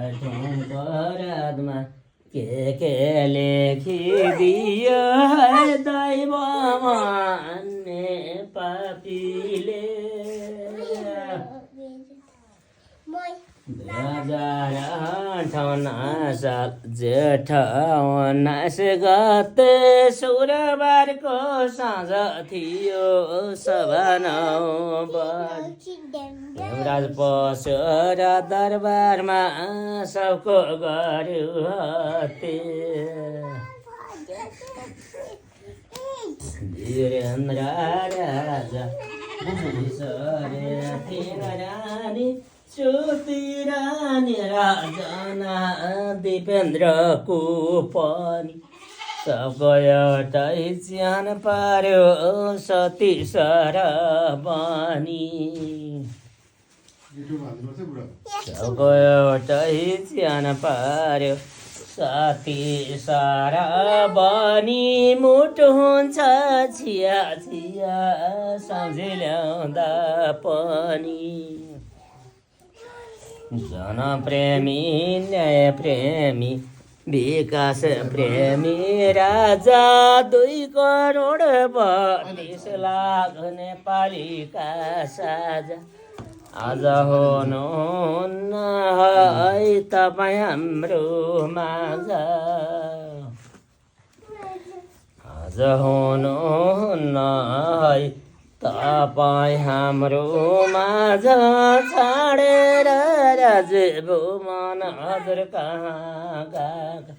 अपराधमा के लेखिदियो है दैव मान्ने पापीले 2058 साल जेठ 19 गते शुक्रबारको साँझ थियो 9:15 बजे हेमराज पस्यो र दरबारमा सबको गर्यो हत्या वीरेन्द्र राजा रानी श्रुति रानी राजना दिपेन्द्रको पनि सबको एउटै च्यान पार्यो सती सरबनी सबको एउटै च्यान पार्यो सती सरबनी मुटु हुन्छ छिया छिया सम्झी ल्याउँदा पनि जनप्रेमी न्याय प्रेमी विकास प्रेमी राजा 2 करोड 32 लाख नेपालीका साझा आज हुनुहुन्न है तपाईँ हाम्रो माझ आज हुनुहुन्न है तपाईँ हाम्रो माझ छाडेर राजभुवन हजुर कहाँ गएका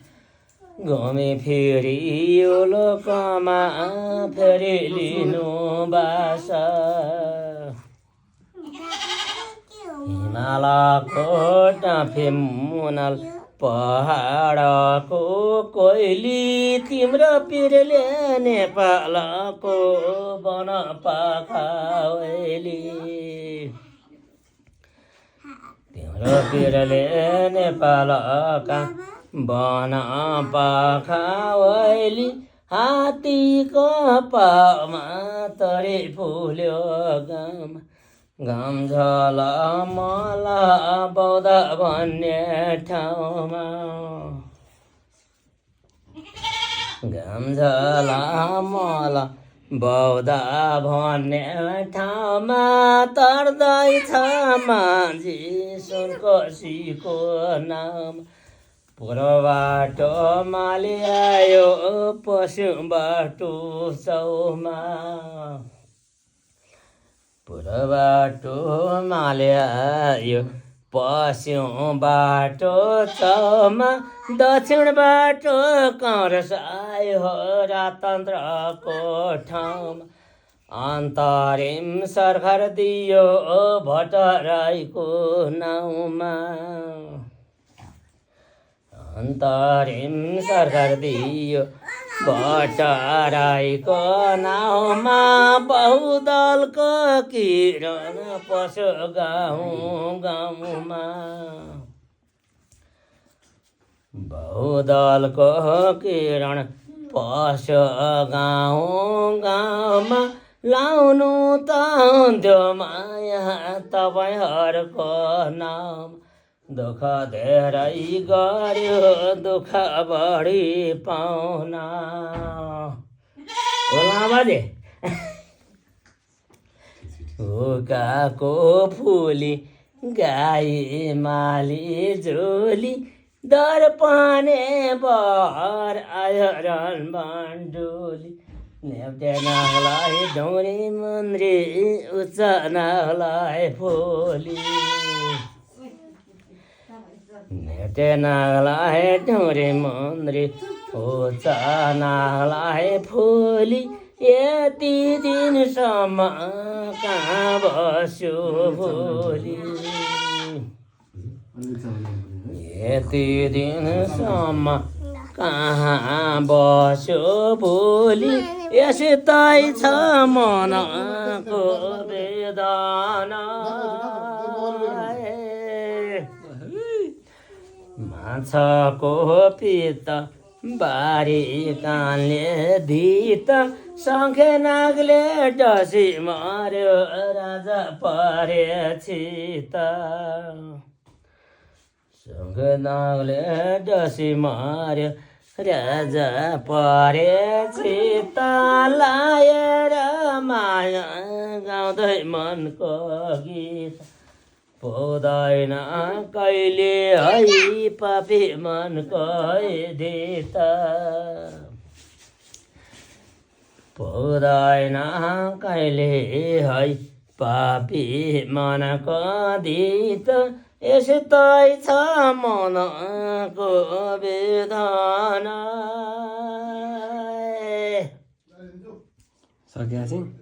घुमी फेरि यो लोकमा फेरि लिनु बास हिमालको डाँफे मुनाल पहाडको कोइली तिम्रो पिरले नेपालको वन पाखावेली तिम्रो पिरले नेपालका वन पाखावेली हात्तीको पामा तरे फुल्यो घाम झला मला बौद्ध भन्ने ठाउँमा घाम झला मला बौद्ध भन्ने ठाउँमा तर्दैछ माझी सुनकोसीको नाम पुरो बाटो माली आयो पश्चिम बाटो चौमा पुरो बाटो माले आयो पश्चिम बाटो चौमा दक्षिण बाटो कङ्ग्रेस आयो राजतन्त्रको ठाउँमा अन्तरिम सरकार दियो भट्टराईको नाउँमा अन्तरिम सरकार दियो भट्टराईको नाउँमा बहुदलको किरण पस्यो गाउँ गाउँमा बहुदलको किरण पस्यो गाउँ गाउँमा लाउनु त हुन्थ्यो माया तपाईँहरूको नाम दुःख धेरै गर्यो दुःख बढी पाउना बाजे हुकाको फुली गाई माली झोली दर्पणे बर आयो रन बन्डोली नेप्टे नागलाई ढौरी मन्द्री उच्च नागलाई फोली नेप्टे नागलाई ढौरी मन्द्री उच्च नागलाई फोली यति दिनसम्म कहाँ बस्यो भोलि यति दिनसम्म कहाँ बस्यो भोलि यस्तै छ मनको वेदना माछाको पित्त बारी कानले धित शङ्खे नागले डसी मर्यो राजा परे चित शङ्खनागले डसी मार्यो राजा परे चित्त लाएर माया गाउँदै मनको गीत पुग्दैन कहिले है पापी मनको दित पुग्दैन कहिले है पापी मनको दित यस्तै छ मनको वेदना सकिया चाहिँ